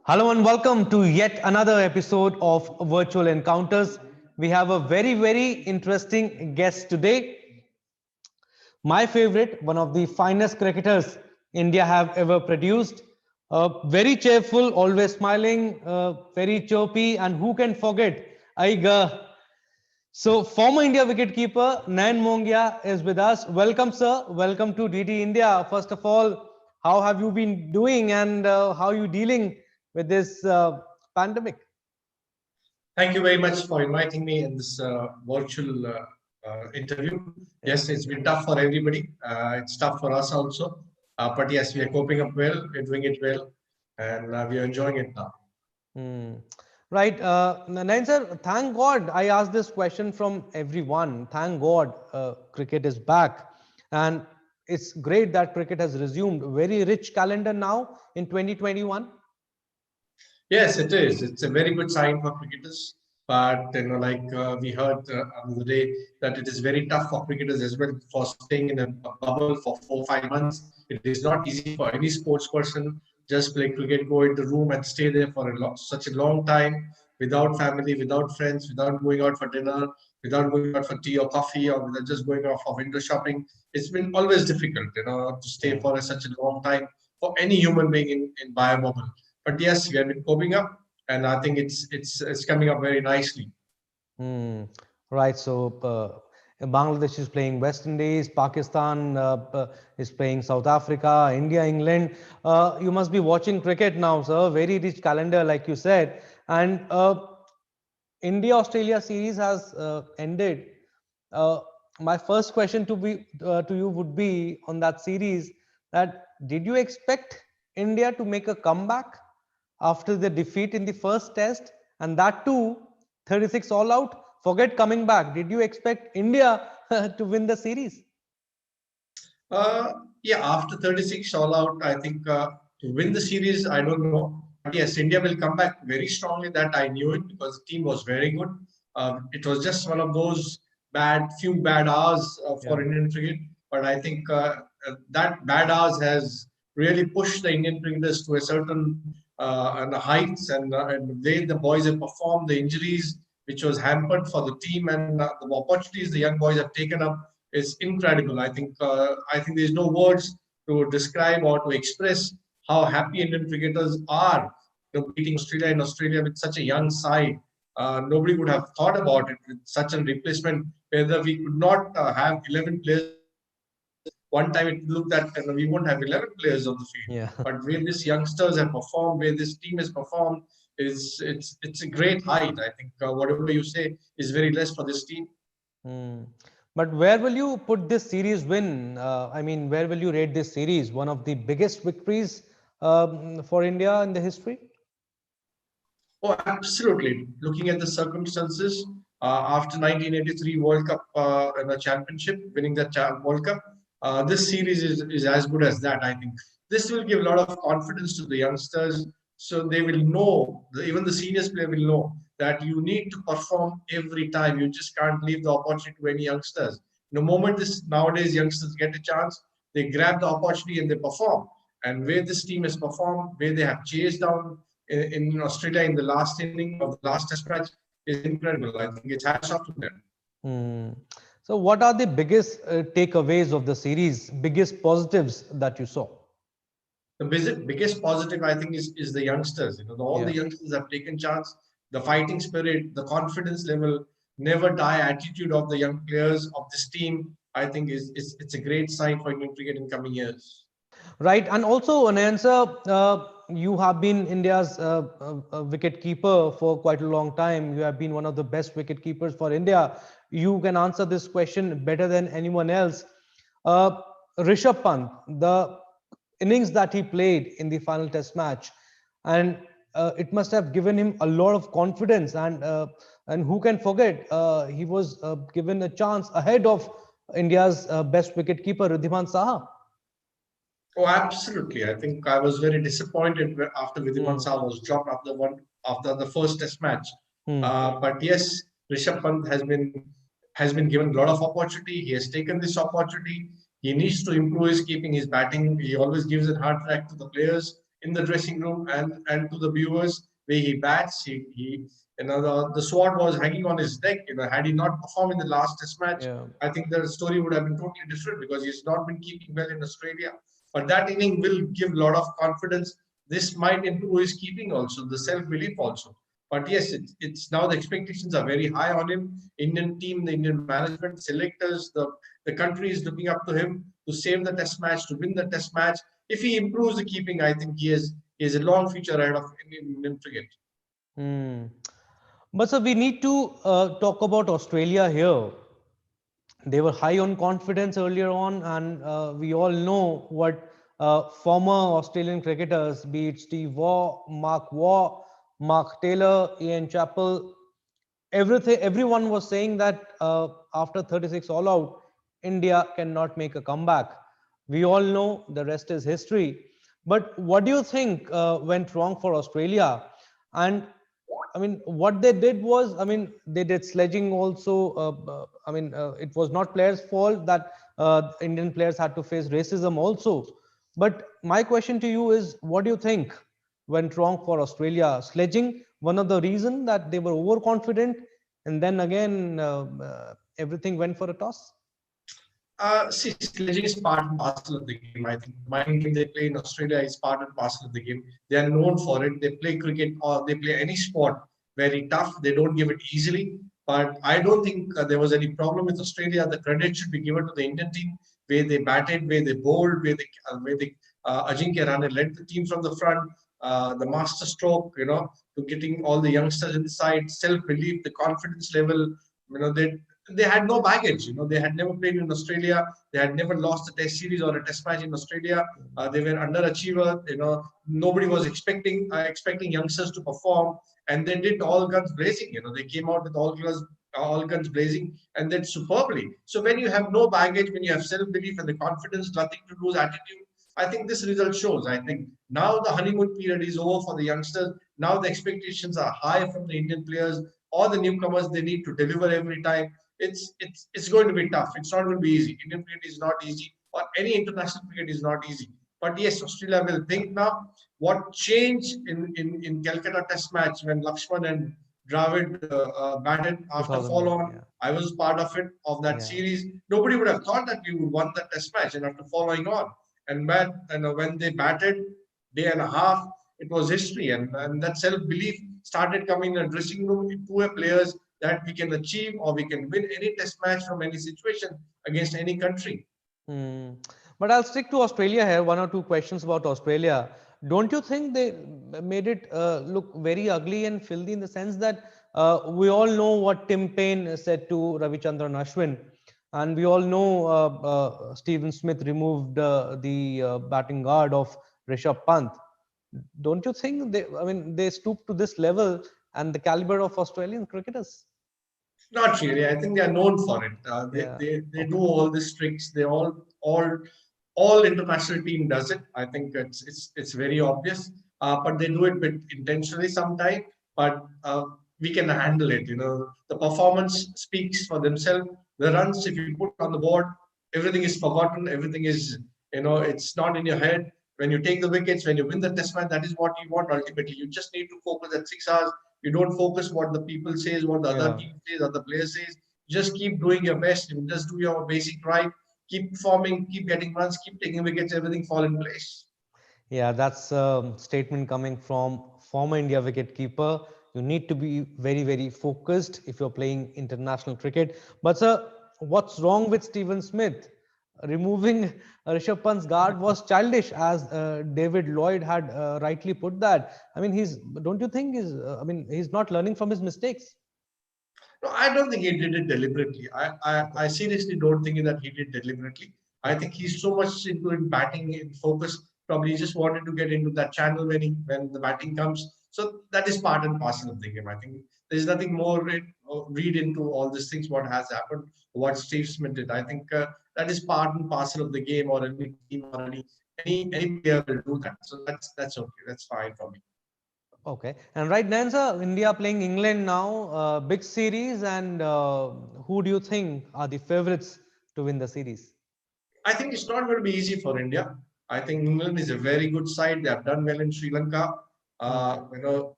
Hello and welcome to yet another episode of Virtual Encounters. We have a very interesting guest today. My favorite, one of the finest cricketers India have ever produced. Very cheerful, always smiling, very chirpy, and who can forget Aiga. So, former India wicketkeeper Nayan Mongia is with us. Welcome, sir. Welcome to DD India. First of all, how have you been doing and how are you dealing with this pandemic? Thank you very much for inviting me in this virtual interview. Yes, it's been tough for everybody. It's tough for us also. But yes, we are coping up well. We're doing it well. And we are enjoying it now. Hmm. Right. Nayan sir, thank God I asked this question from everyone. Thank God cricket is back. And it's great that cricket has resumed. Very rich calendar now in 2021. Yes, it is. It's a very good sign for cricketers. But like we heard the other day, that it is very tough for cricketers as well for staying in a bubble for 4 5 months. It is not easy for any sports person just play cricket, go into the room and stay there for such a long time without family, without friends, without going out for dinner, without going out for tea or coffee, or without just going out for window shopping. It's been always difficult, to stay for such a long time for any human being in bio bubble. But yes, we have been coping up, and I think it's coming up very nicely. Hmm. Right. So Bangladesh is playing West Indies, Pakistan is playing South Africa, India, England. You must be watching cricket now, sir. Very rich calendar, like you said. And India Australia series has ended. Uh, my first question to you would be on that series that did you expect India to make a comeback after the defeat in the first test and that too 36 all out? Forget coming back. Did you expect India to win the series? Uh, yeah, after 36 all out, I think to win the series, I don't know. But yes, India will come back very strongly. That I knew it because the team was very good. It was just one of those few bad hours Yeah. for Indian cricket. But I think that bad hours has really pushed the Indian cricketers to a certain and heights, and the way the boys have performed, the injuries which was hampered for the team, and the opportunities the young boys have taken up is incredible. I think there's no words to describe or to express how happy Indian cricketers are, beating Australia in Australia with such a young side. Nobody would have thought about it with such a replacement, whether we could not have 11 players on the field. One time it looked that we won't have 11 players on the field. Yeah. But where these youngsters have performed, where this team has performed, it's a great height. I think whatever you say is very less for this team. Hmm. But where will you put this series win? I mean, where will you rate this series? One of the biggest victories for India in the history? Oh, absolutely. Looking at the circumstances, after 1983 World Cup and the championship, winning the World Cup, this series is as good as that. I think this will give a lot of confidence to the youngsters, so they will know, even the seniors player will know that you need to perform every time. You just can't leave the opportunity to any youngsters. The moment this nowadays youngsters get a chance, they grab the opportunity and they perform. And where this team has performed, where they have chased down in Australia in the last inning of the last test match is incredible. I think it's hats off to them. Hmm. So, what are the biggest takeaways of the series, biggest positives that you saw? The biggest positive I think is the youngsters. All the Yeah. youngsters have taken chance. The fighting spirit, the confidence level, never die attitude of the young players of this team. I think is it's a great sign for Indian cricket in coming years. Right. And also, Anansa, you have been India's wicket keeper for quite a long time. You have been one of the best wicket keepers for India. You can answer this question better than anyone else. Uh, Rishabh Pant, the innings that he played in the final test match, and it must have given him a lot of confidence. And who can forget, he was given a chance ahead of India's best wicket keeper, Ridhiman Saha. Oh, absolutely. I think I was very disappointed after Vidhiman Hmm. Saha was dropped after the first Test match. Hmm. But yes, Rishabh Pant has been given a lot of opportunity. He has taken this opportunity. He needs to improve his keeping, his batting. He always gives it hard track to the players in the dressing room and to the viewers, where he bats. He the sword was hanging on his neck. Had he not performed in the last Test match, Yeah. I think the story would have been totally different because he's not been keeping well in Australia. But that inning will give a lot of confidence. This might improve his keeping also, the self belief also. But yes, it's now the expectations are very high on him. Indian team, the Indian management, selectors, the country is looking up to him to save the Test match, to win the Test match. If he improves the keeping, I think he has a long future ahead of Indian cricket. Hmm. But so we need to talk about Australia here. They were high on confidence earlier on, and we all know what former Australian cricketers, be it Steve Waugh, Mark Taylor, Ian Chappell, everyone was saying that after 36 all out, India cannot make a comeback. We all know the rest is history. But what do you think went wrong for Australia? And I mean, what they did was, I mean, they did sledging also. I mean, it was not players' fault that Indian players had to face racism also. But my question to you is, what do you think went wrong for Australia? Sledging, one of the reason that they were overconfident, and then again, everything went for a toss. See, sledging is part and parcel of the game. I think the mind game they play in Australia is part and parcel of the game. They are known for it. They play cricket or they play any sport very tough. They don't give it easily. But I don't think there was any problem with Australia. The credit should be given to the Indian team, where they batted, where they bowled, where Ajinkya Rahane led the team from the front. The master stroke, to getting all the youngsters inside, self-belief, the confidence level. They had no baggage. They had never played in Australia. They had never lost a Test series or a Test match in Australia. They were underachiever. Nobody was expecting youngsters to perform, and they did all guns blazing. They came out with all guns blazing, and then superbly. So when you have no baggage, when you have self belief and the confidence, nothing to lose attitude, I think this result shows. I think now the honeymoon period is over for the youngsters. Now the expectations are high from the Indian players or the newcomers. They need to deliver every time. It's going to be tough. It's not going to be easy. Indian cricket is not easy, or any international cricket is not easy. But yes, Australia will think now. What changed in Calcutta Test match when Lakshman and Dravid batted after fall 2001, on? yeah. I was part of that Yeah. series. Nobody would have thought that we would won that Test match, and after following on, when they batted day and a half, it was history, and that self belief started coming in the dressing room to a players that we can achieve or we can win any Test match from any situation against any country. Hmm. But I'll stick to Australia here. One or two questions about Australia. Don't you think they made it look very ugly and filthy in the sense that we all know what Tim Payne said to Ravichandran Ashwin, and we all know Stephen Smith removed the batting guard of Rishabh Pant. Don't you think they? I mean, they stooped to this level and the caliber of Australian cricketers? Not really. I think they are known for it. Yeah. They do Okay. all these tricks. All international team does it. I think it's very obvious. But they do it with intentionally sometimes. But we can handle it. The performance speaks for themselves. The runs, if you put on the board, everything is forgotten. Everything is it's not in your head. When you take the wickets, when you win the Test match, that is what you want ultimately. You just need to focus at 6 hours. You don't focus what the people says, what the other Yeah. team says, other players says. Just keep doing your best. You just do your basic right. Keep performing, keep getting runs, keep taking wickets, everything fall in place. Yeah, that's a statement coming from former India wicketkeeper. You need to be very, very focused if you're playing international cricket. But sir, what's wrong with Stephen Smith? Removing Rishabh Pant's guard was childish, as David Lloyd had rightly put that. I mean, don't you think I mean, he's not learning from his mistakes? No, I don't think he did it deliberately. Okay. I seriously don't think that he did deliberately. I Okay. think he's so much into in batting in focus. Probably he just wanted to get into that channel when the batting comes. So that is part and parcel of the game. I think there's nothing more read into all these things. What has happened, what Steve Smith did. I think that is part and parcel of the game, or any team, or any player will do that. So that's okay. That's fine for me. Okay. And right now, sir, India playing England now, big series, and who do you think are the favorites to win the series? I think it's not going to be easy for India. I think England is a very good side. They have done well in Sri Lanka. You know,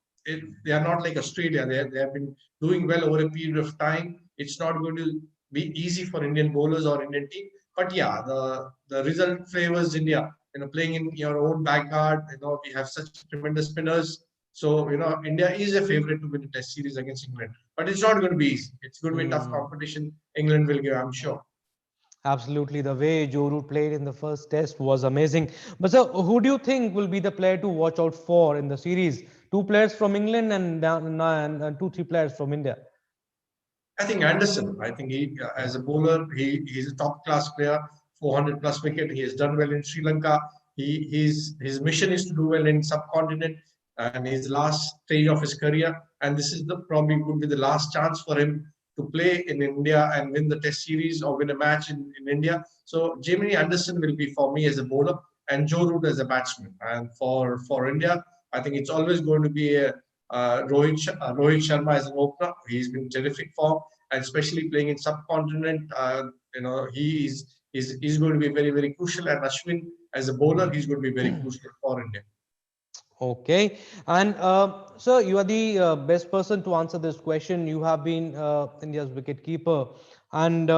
they are not like Australia. They have been doing well over a period of time. It's not going to be easy for Indian bowlers or Indian team. But yeah, the result favors India. You know, playing in your own backyard. You know, we have such tremendous spinners. So you know, India is a favorite to win the Test series against England. But it's not going to be easy. It's going to be a tough Hmm. competition. England will give, I'm sure. Absolutely. The way Joe Root played in the first test was amazing. But sir, who do you think will be the player to watch out for in the series? Two players from England and two, three players from India. I think Anderson. I think he, as a bowler, he's a top class player. 400 plus wicket. He has done well in Sri Lanka. His mission is to do well in subcontinent and his last stage of his career. And this is the probably would be the last chance for him to play in India and win the Test series or win a match in India. So Jamie Anderson will be for me as a bowler and Joe Root as a batsman. And for India, I think it's always going to be a Rohit Sharma as an opener. He's been terrific form, and especially playing in subcontinent. You know, he's going to be very very crucial. And Ashwin as a bowler, he's going to be very crucial for India. Okay. And sir, you are the best person to answer this question. You have been India's wicket keeper, and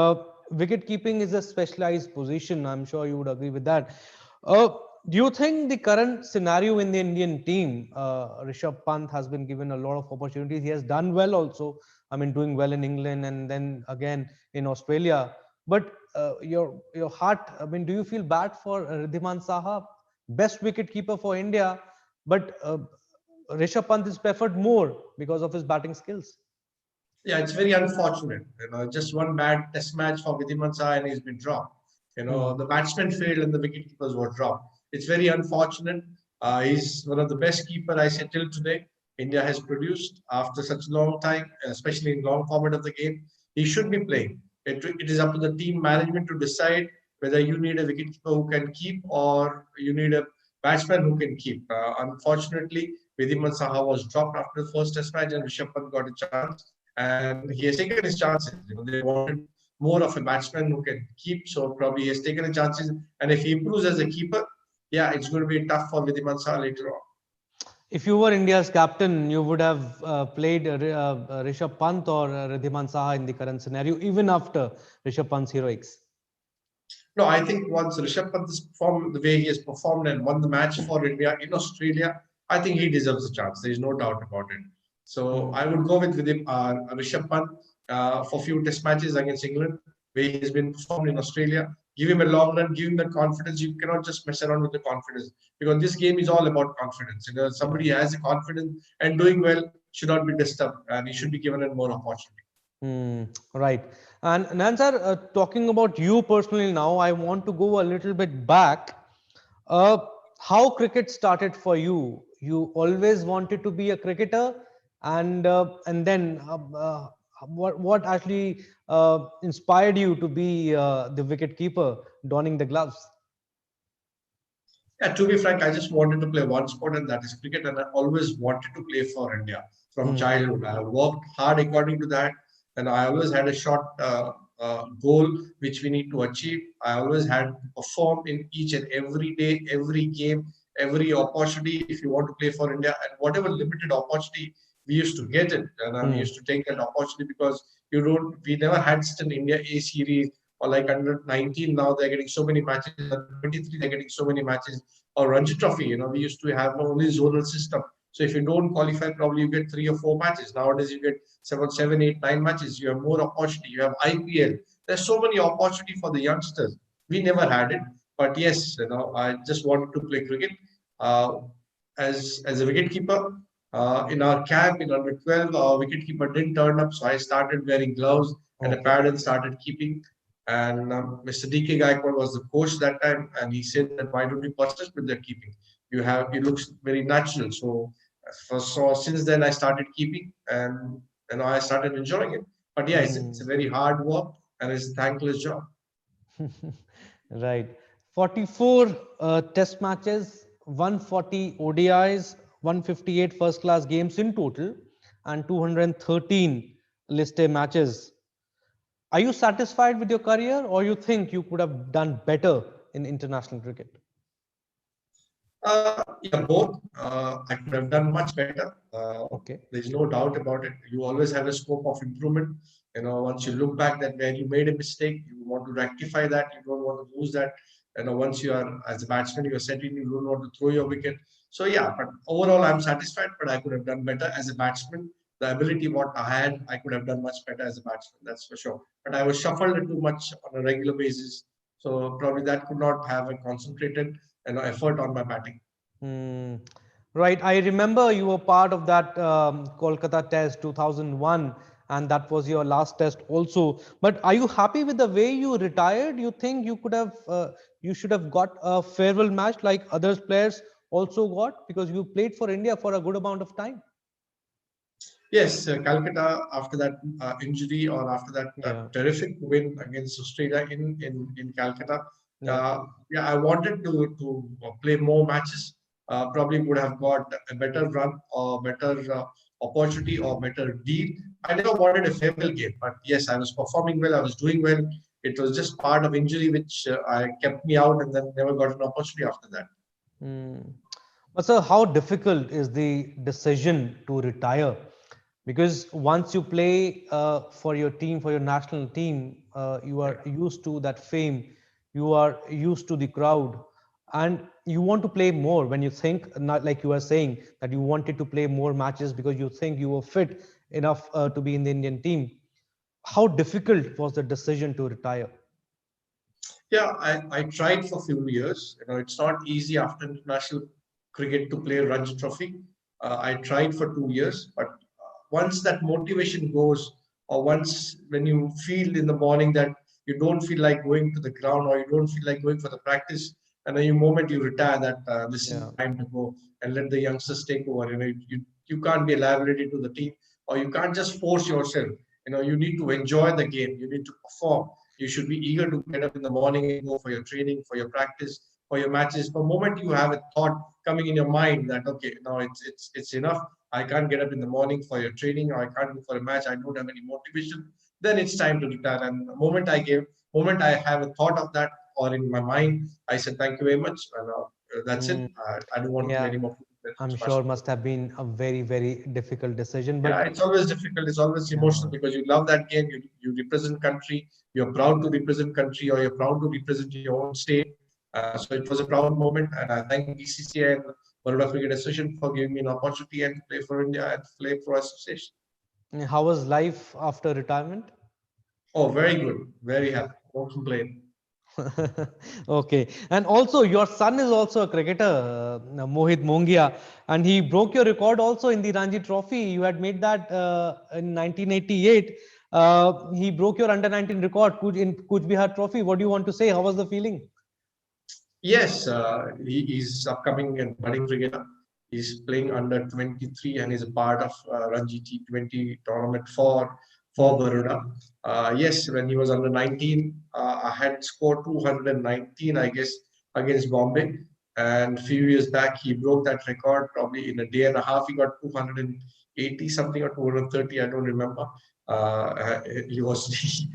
wicket keeping is a specialized position. I'm sure you would agree with that. Uh, do you think the current scenario in the Indian team, Rishabh Pant has been given a lot of opportunities. He has done well also. I mean, doing well in England and then again in Australia. But your heart, I mean, do you feel bad for Riddhiman Saha, best wicket keeper for India? But Rishabh Pant is preferred more because of his batting skills. Yeah, it's very unfortunate. You know, just one bad test match for Vidhi Saha and he's been dropped. You know, Hmm. the batsmen failed and the wicketkeepers were dropped. It's very unfortunate. He's one of the best keeper I say till today. India has produced after such a long time, especially in long format of the game. He should be playing. It is up to the team management to decide whether you need a wicketkeeper who can keep or you need a batsman who can keep. Unfortunately, Vidhi Saha was dropped after the first test match and Rishabh Pant got a chance and he has taken his chances. You know, they wanted more of a batsman who can keep, so probably he has taken his chances. And if he improves as a keeper, yeah, it's going to be tough for Vidhiman Saha later on. If you were India's captain, you would have played Rishabh Pant or Riddhiman Saha in the current scenario, even after Rishabh Pant's heroics. No, I think once Rishabh Pant has performed the way he has performed and won the match for India in Australia, I think he deserves a chance. There is no doubt about it. So Hmm. I would go with him, Rishabh Pant for few test matches against England, where he has been performed in Australia. Give him a long run, give him that confidence. You cannot just mess around with the confidence because this game is all about confidence. You know, Yeah. somebody has a confidence and doing well should not be disturbed and he should be given a more opportunity. Hmm. Right. And Nansar, talking about you personally now, I want to go a little bit back. Uh, how cricket started for you? You always wanted to be a cricketer, and then what actually inspired you to be the wicket keeper, donning the gloves? Yeah, to be frank, I just wanted to play one sport, and that is cricket. And I always wanted to play for India from Hmm. childhood. I worked hard according to that, and I always had a short goal which we need to achieve. I always had to perform in each and every day, every game, every opportunity. If you want to play for India, and whatever limited opportunity we used to get it, and we Hmm. used to take that opportunity because you don't. We never had such an India A series or like under 19 now they're getting so many matches, under 23 they're getting so many matches or Ranji Trophy. You know, we used to have only zonal system. So if you don't qualify, probably you get 3 or 4 matches. Nowadays, you get 7, 7, 8, 9 matches. You have more opportunity. You have IPL. There's so many opportunity for the youngsters. We never had it, but yes, you know, I just wanted to play cricket uh, as a wicket keeper. In our camp in under 12, our wicket keeper didn't turn up, so I started wearing gloves and a Okay. pad and started keeping. And Mr. DK Gaikwad was the coach that time, and he said that why don't you persist with the keeping? You have it looks very natural. So since then I started keeping, and I started enjoying it. But yeah, it's a Hmm. very hard work and it's a thankless job. Right. 44 test matches, 140 ODIs, 158 first class games in total, and 213 list A matches. Are you satisfied with your career, or you think you could have done better in international cricket? Yeah, both. I could have done much better. Okay. There's no doubt about it. You always have a scope of improvement. Once you look back that where you made a mistake, you want to rectify that. You don't want to lose that. Once you are as a batsman, you're setting, you don't want to throw your wicket. So yeah, but overall, I'm satisfied. But I could have done better as a batsman. The ability what I had, I could have done much better as a batsman. That's for sure. But I was shuffled too much on a regular basis, so probably that could not have a concentrated effort on my batting. Hmm. Right. I remember you were part of that Kolkata test 2001, and that was your last test also. But are you happy with the way you retired? You think you could have, you should have got a farewell match like other players also got, because you played for India for a good amount of time? Yes, Calcutta after that injury or after that Yeah. terrific win against Australia in Calcutta, Yeah. yeah, I wanted to play more matches. Probably would have got a better run or better opportunity or better deal. I never wanted a farewell game, but yes, I was performing well. I was doing well. It was just part of injury which I kept me out, and then never got an opportunity after that. Hmm. But sir, how difficult is the decision to retire? Because once you play for your team, for your national team, you are used to that fame, you are used to the crowd, and you want to play more when you think, not like you are saying that you wanted to play more matches because you think you were fit enough to be in the Indian team. How difficult was the decision to retire? Yeah, I tried for a few years. It's not easy after international cricket to play Ranji Trophy. I tried for 2 years, but once that motivation goes, or once when you feel in the morning that you don't feel like going to the ground or you don't feel like going for the practice, and then the moment you retire, that this is Yeah. time to go and let the youngsters take over. You can't be a liability to the team, or you can't just force yourself. You need to enjoy the game. You need to perform. You should be eager to get up in the morning and go for your training, for your practice, for your matches. The moment you have a thought coming in your mind that okay, now it's enough. I can't get up in the morning for your training, or I can't go for a match. I don't have any motivation. Then it's time to retire. And the moment I have a thought of that or in my mind, I said thank you very much. And, that's it. Mm, I don't want to play yeah, any more I'm sure international. must have been a very, very difficult decision, Yeah, but it's always difficult. It's always yeah. emotional because you love that game. You represent country. You're proud to represent country, or you're proud to represent your own state. So it was a proud moment, and I thank BCCI and Baroda Cricket Association for giving me an opportunity and to play for India and play for association. How was life after retirement? Oh, very good, very happy. Don't complain. Okay. And also, your son is also a cricketer, Mohit Mongia, and he broke your record also in the Ranji Trophy. You had made that in 1988. He broke your under 19 record in Kuch Bihar Trophy. What do you want to say? How was the feeling? Yes, he's upcoming and budding cricketer. He's playing under 23 and is a part of Ranji T20 tournament for Hmm. Baroda. Yes, when he was under 19, I had scored 219, I guess, against Bombay. And a few years back, he broke that record probably in a day and a half. He got 280 something or 230, I don't remember. He was,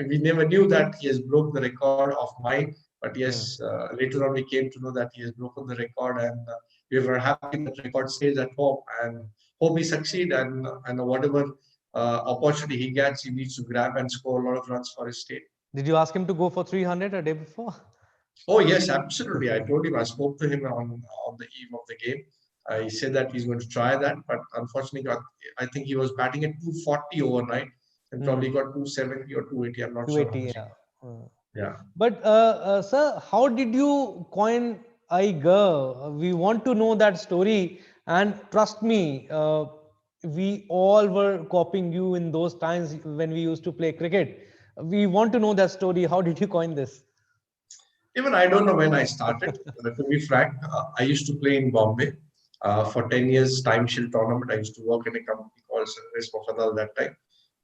we never knew that he has broke the record of mine, but Yeah. yes, later on we came to know that he has broken the record, and we were happy that record stays at home. And hope he succeed, and whatever opportunity he gets, he needs to grab and score a lot of runs for his state. Did you ask him to go for 300 a day before? Oh yes, absolutely. I told him. I spoke to him on the eve of the game. He said that he's going to try that, but unfortunately, I think he was batting at 240 overnight and probably Hmm. got 270 or 280. I'm not sure how 280, much. yeah. Uh, Yeah. But sir, how did you coin Iger? We want to know that story. And trust me, we all were copying you in those times when we used to play cricket. We want to know that story. How did you coin this? Even I don't know when I started. To be frank, I used to play in Bombay for 10 years, Time Shield tournament. I used to work in a company called Sunrise Mofadal that time.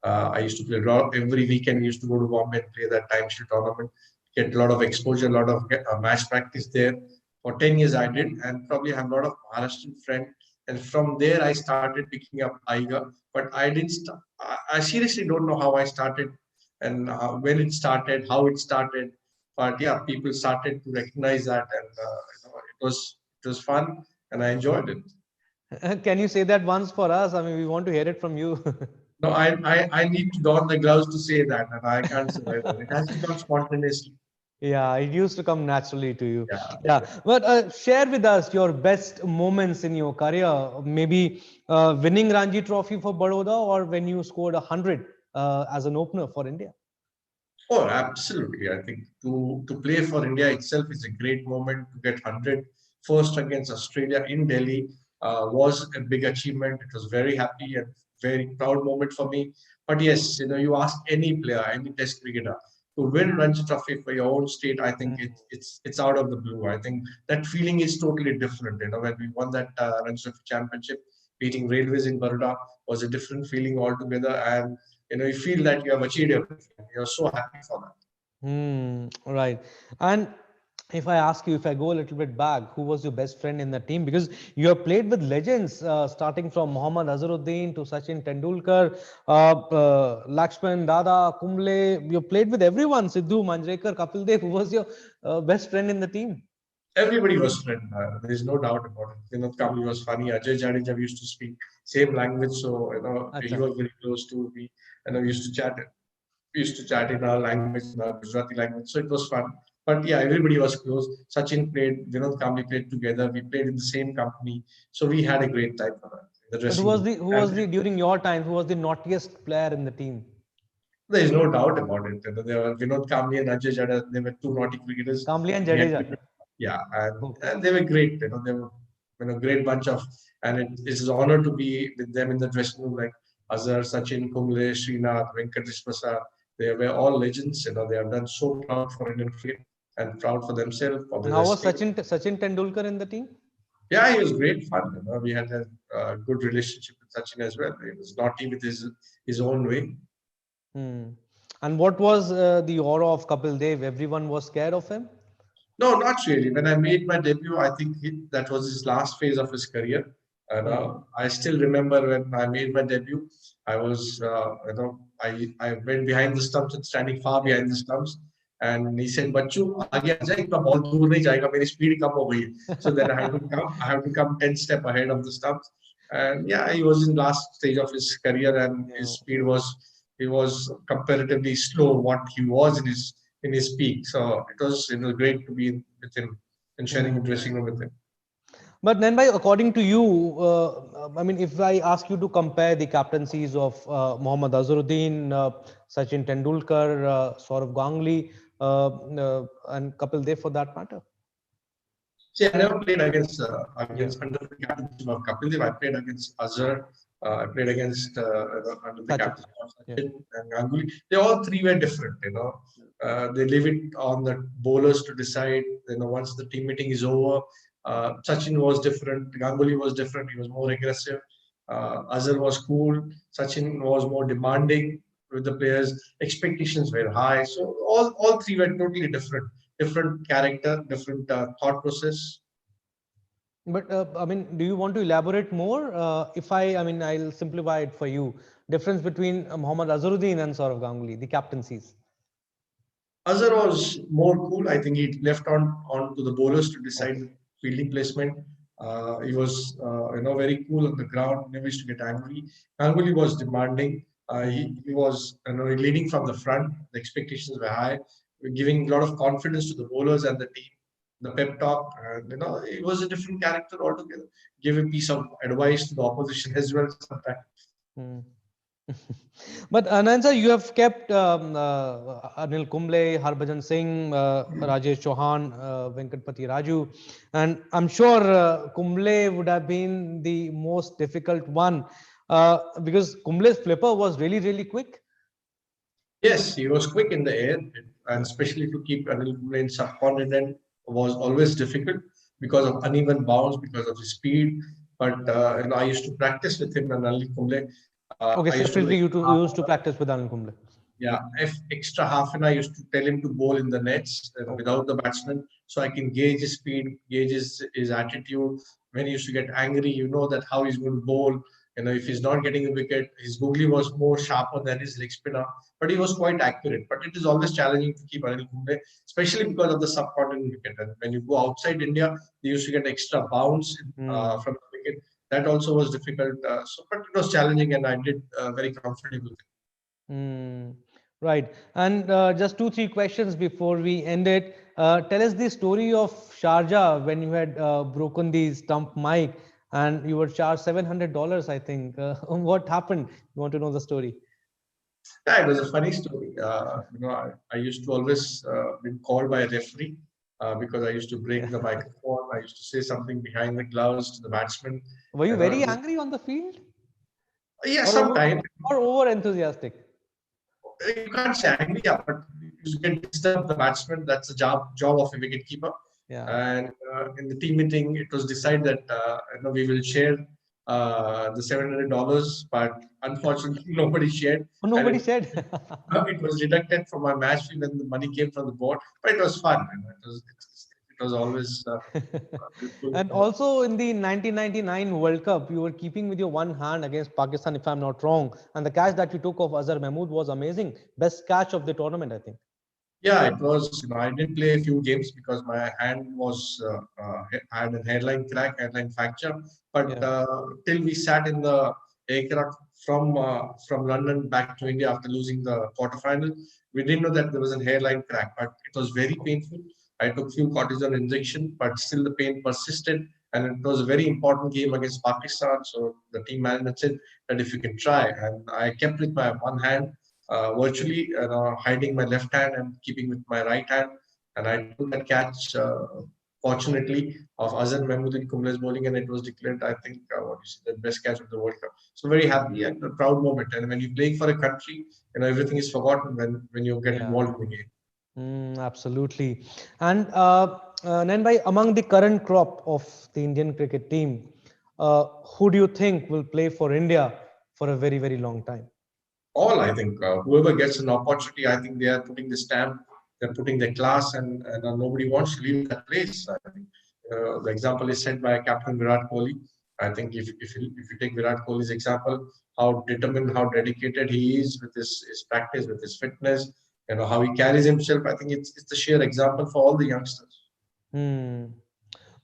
I used to play every weekend. I used to go to Bombay and play that Time Shield tournament, get a lot of exposure, a lot of match practice there. For 10 years, I did, and probably have a lot of Maharashtrian friends. And from there, I started picking up Aiga. But I didn't. I seriously don't know how I started and when it started, how it started, but yeah, people started to recognize that, and it It was fun, and I enjoyed it. Can you say that once for us? I mean, we want to hear it from you. No, I need to don the gloves to say that, and I can't survive that. It has to come spontaneously. Yeah, it used to come naturally to you. Yeah. Yeah, but share with us your best moments in your career. Maybe winning Ranji Trophy for Baroda, or when you scored 100 as an opener for India. Oh, absolutely. I think to play for India itself is a great moment. To get 100 first against Australia in Delhi was a big achievement. It was very happy and very proud moment for me. But yes, you ask any player, any Test cricketer to win Ranji Trophy for your own state. I think Mm. it's out of the blue. I think that feeling is totally different. When we won that Ranji Trophy championship, beating Railways in Baroda was a different feeling altogether. And you feel that you have achieved everything. You're so happy for that. Right. And if I ask you, if I go a little bit back, who was your best friend in the team? Because you have played with legends, starting from Mohammad Azharuddin to Sachin Tendulkar, Lakshman, Dada, Kumble. You played with everyone. Sidhu, Manjrekar, Kapil Dev. Who was your best friend in the team? Everybody was friend. There's no doubt about it. Vinod Kambli was funny. Ajay Jadeja used to speak same language, so he Acha. was very close to me. We used to chat. We used to chat in our language, in our Gujarati language, so it was fun. But yeah, everybody was close. Sachin played, Vinod Kambli played together. We played in the same company, so we had a great time for that in the But dressing room. And during your time, who was the naughtiest player in the team? there is no doubt about it. There were Vinod Kambli and Ajay Jada. They were two naughty cricketers. Kambli and We had, Jadeja. yeah, Okay. and they were great. They were great bunch of, and it is an honor to be with them in the dressing room. Like Azhar, Sachin, Kumble, Srinath, Venkatesh Prasad. They were all legends. They have done so proud for Indian cricket and proud for themselves for And their how was state. Sachin Tendulkar in the team? Yeah, he was great fun. We had a good relationship with Sachin as well. He was naughty with his own way. Hmm. And what was the aura of Kapil Dev? Everyone was scared of him. No, not really. When I made my debut, I think that was his last phase of his career. And Hmm. I still remember when I made my debut, I was, I went behind the stumps and standing far behind the stumps. And he said, "Bachu, आगे आ जा, इतना ball दूर नहीं जाएगा, मेरी speed कम हो गई है." So then I have to come 10 step ahead of the stumps. And yeah, he was in last stage of his career, and Yeah. his speed he was comparatively slow what he was in his peak. So it was great to be with him and sharing a Hmm. dressing room with him. But then, by according to you, I mean, if I ask you to compare the captaincies of Mohammad Azharuddin, Sachin Tendulkar, Saurav Ganguly, and Kapil Dev for that matter. See, I never played against Yeah. under the captaincy of Kapil Dev. I played against Azhar. I played against under the Sachin. captaincy of Yeah. Sachin and Ganguly. They all three were different. They leave it on the bowlers to decide. Once the team meeting is over, Sachin was different. Ganguly was different. He was more aggressive. Azhar was cool. Sachin was more demanding with the players. Expectations were high. So all three were totally different character, different thought process. But I mean, do you want to elaborate more? I mean, I'll simplify it for you. Difference between Mohammad Azharuddin and Saurav Ganguly, the captaincies. Azhar was more cool. I think he left on to the bowlers to decide Okay. the fielding placement. He was very cool on the ground. Never used to get angry. Ganguly was demanding. Hmm. He was leading from the front. The expectations were high, giving a lot of confidence to the bowlers and the team. The pep talk, and it was a different character altogether. Give a piece of advice to the opposition as well sometimes. Hmm. But Anand you have kept Anil Kumble, Harbhajan Singh, Rajesh Chauhan, Venkatpati Raju, and I'm sure Kumble would have been the most difficult one because Kumble's flipper was really, really quick. Yes, he was quick in the air, and especially to keep Anil Kumble in subcontinent was always difficult because of uneven bounce, because of his speed. But I used to practice with him and Anil Kumble. Okay, I used to separately like you used to practice with Anil Kumble. yeah, if extra half an hour, I used to tell him to bowl in the nets Okay. without the batsman, so I can gauge his speed, gauge his attitude. When he used to get angry, you know that how he's going to bowl. If he's not getting a wicket, his googly was more sharper than his leg spinner, but he was quite accurate. But it is always challenging to keep Anil Kumble, especially because of the subcontinent wicket. And when you go outside India, they used to get extra bounce Hmm. from the wicket. That also was difficult. But it was challenging, and I did very comfortable with it. Hmm. Right. And just two, three questions before we end it. Tell us the story of Sharjah when you had broken the stump mic and you were charged $700, I think. What happened? You want to know the story? Yeah, it was a funny story. I used to always be called by a referee because I used to break Yeah. the microphone. I used to say something behind the gloves to the batsman. Were you You know, very it was, angry on the field yeah, or over, sometimes or over enthusiastic? you can't say angry, yeah, but you can disturb the batsman. That's the job of a wicket keeper. Yeah. And in the team meeting, it was decided that we will share the $700, but unfortunately, nobody shared, Oh, and nobody said. it was deducted from my match fee when the money came from the board. But it was fun. It was always helpful. And also in the 1999 World Cup, you were keeping with your one hand against Pakistan, if I'm not wrong. And the catch that you took of Azhar Mahmood was amazing. Best catch of the tournament, I think. Yeah, it was. I didn't play a few games because my hand was had a hairline crack, hairline fracture. But Yeah. till we sat in the aircraft from London back to India after losing the quarterfinal, we didn't know that there was a hairline crack. But it was very painful. I took few cortisone injection, but still the pain persisted. And it was a very important game against Pakistan. So the team management said that if you can try, and I kept with my one hand virtually, hiding my left hand and keeping with my right hand. And I took that catch, fortunately, of Azhar Mahmood in Kumle's bowling, and it was declared, I think, the best catch of the World Cup. So very happy and a proud moment. And when you're playing for a country, everything is forgotten when you get Yeah. involved in the game. Absolutely. And Nanbhai, among the current crop of the Indian cricket team, who do you think will play for India for a very, very long time? All I think whoever gets an opportunity, I think they are putting the stamp, they're putting the class, and nobody wants to leave that place. I think the example is set by Captain Virat Kohli. I think if you take Virat Kohli's example, how determined, how dedicated he is with his practice, with his fitness, how he carries himself. I think it's the sheer example for all the youngsters. Hmm.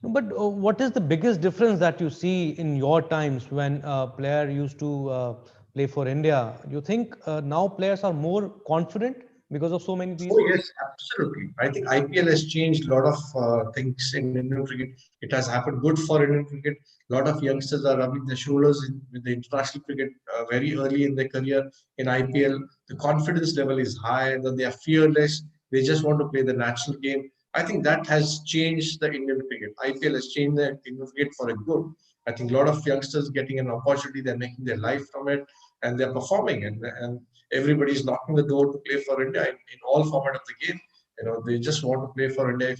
But what is the biggest difference that you see in your times when a player used to play for India? You think now players are more confident because of so many Oh reasons? yes, absolutely. I think IPL has changed a lot of things in Indian cricket. It has happened good for Indian cricket. A lot of youngsters are rubbing their shoulders with the international cricket very early in their career. In IPL, the confidence level is high. That they are fearless. They just want to play the national game. I think that has changed the Indian cricket. IPL has changed the Indian cricket for a good. I think a lot of youngsters getting an opportunity. They're making their life from it, and they're performing. And everybody's knocking the door to play for India in all format of the game. They just want to play for India.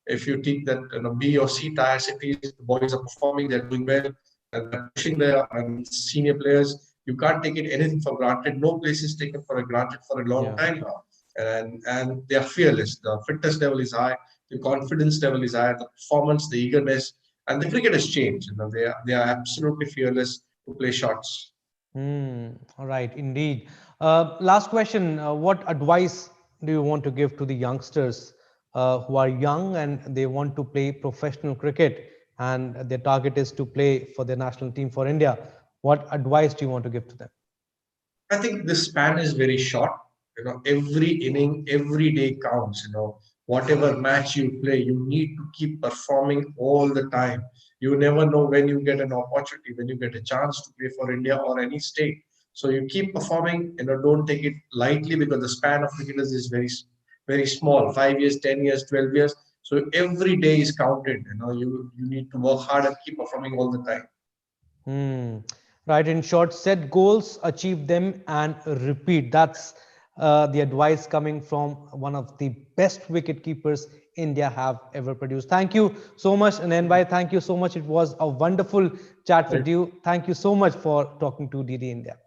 If you take that B or C tier cities, the boys are performing, they're doing well, and they're pushing their senior players. You can't take it anything for granted. No place is taken for granted for a long Yeah. time now. And they are fearless. The fitness level is high, the confidence level is high, the performance, the eagerness, and the cricket has changed. They are absolutely fearless to play shots. All right, indeed. Last question. What advice do you want to give to the youngsters who are young and they want to play professional cricket and their target is to play for their national team for India? What advice do you want to give to them? I think the span is very short. Every inning, every day counts. Whatever match you play, you need to keep performing all the time. You never know when you get an opportunity, when you get a chance to play for India or any state. So you keep performing. Don't take it lightly because the span of cricketers is very small. 5 years, 10 years, 12 years. So every day is counted. You need to work hard and keep performing all the time. Hmm. Right. In short, set goals, achieve them, and repeat. That's the advice coming from one of the best wicket keepers India have ever produced. Thank you so much, Anandbhai. Thank you so much. It was a wonderful chat with you. Thank you so much for talking to DD India.